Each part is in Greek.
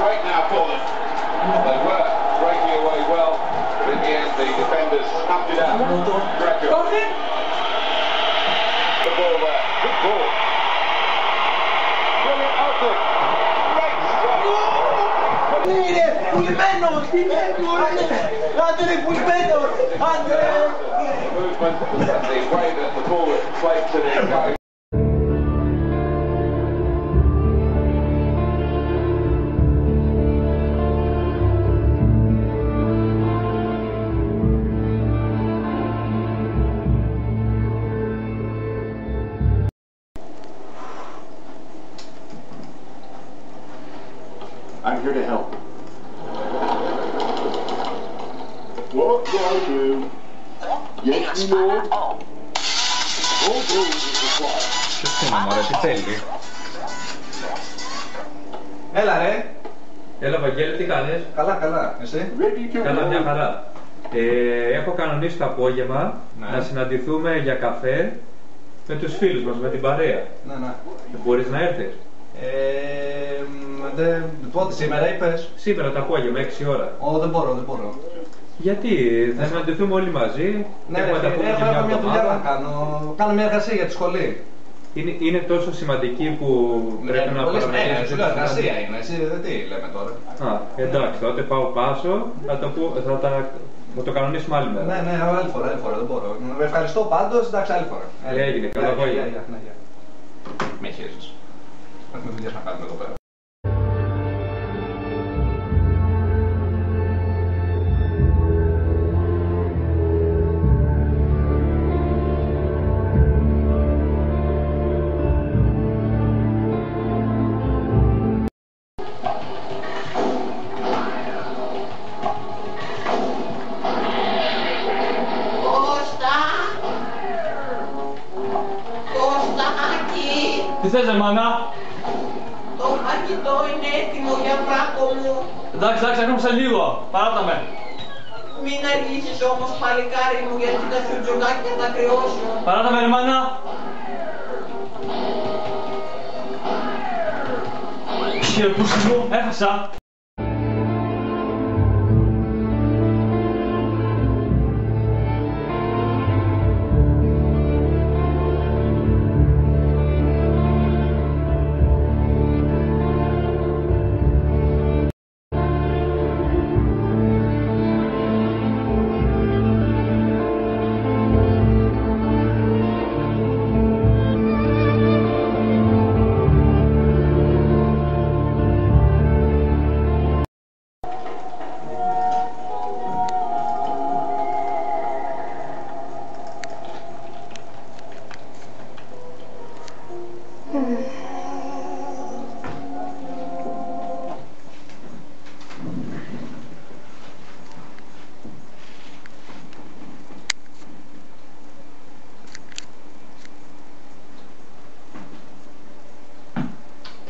break now for them. They were breaking away well, but in the end the defenders snapped it out. Greco. The ball there. Good ball. Brilliant open. Great strike. Είναι πουλημένος! Άντε ρε πουλημένος! Άντε ρε! Movement and the way that the ball was played to the guy. I'm here to help. What do I do? Yes, you know. All goals is required. Ποιος είναι μωρέ, τι θέλει? Έλα ρε! Έλα Βαγγέλη, τι κάνεις? Καλά, καλά. Εσύ? Καλά, μια χαρά. Έχω κανονίσει το απόγευμα να συναντηθούμε για καφέ με τους φίλους μας, με την παρέα. Ναι. Μπορείς να έρθεις? Πότε, σήμερα είπες? Σήμερα το απόγευμα, 6 ώρα. Δεν μπορώ. Γιατί, θα συναντηθούμε όλοι μαζί. Ναι, έχω μια δουλειά να κάνω. Κάνω μια εργασία για τη σχολή. Είναι τόσο σημαντική που πρέπει να παραμετρήσεις. Σου λέω εργασία είναι, εσύ τι λέμε τώρα. Εντάξει, τότε πάω πάσο, θα το κανονίσουμε άλλη μέρα. Ναι, άλλη φορά, δεν μπορώ. Ευχαριστώ πάντως, εντάξει, άλλη φορά. Έγινε, καλό απόγευμα. Με χαίρεσαι. Έχουμε δουλειές να κάνουμε εδώ πέρα. Τι θες ρε μάνα? Το φαγητό είναι έτοιμο για βράκο μου. Εντάξει, έρχομαι σε λίγο. Παράτα με. Μην αργήσεις όμως παλικάρι μου, γιατί τα σουτζουνάκια θα κρυώσουν. Παράτα με ρε μάνα. Κύριε πούστη μου, έχασα.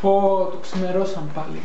Πω, το ξημερώσαν πάλι.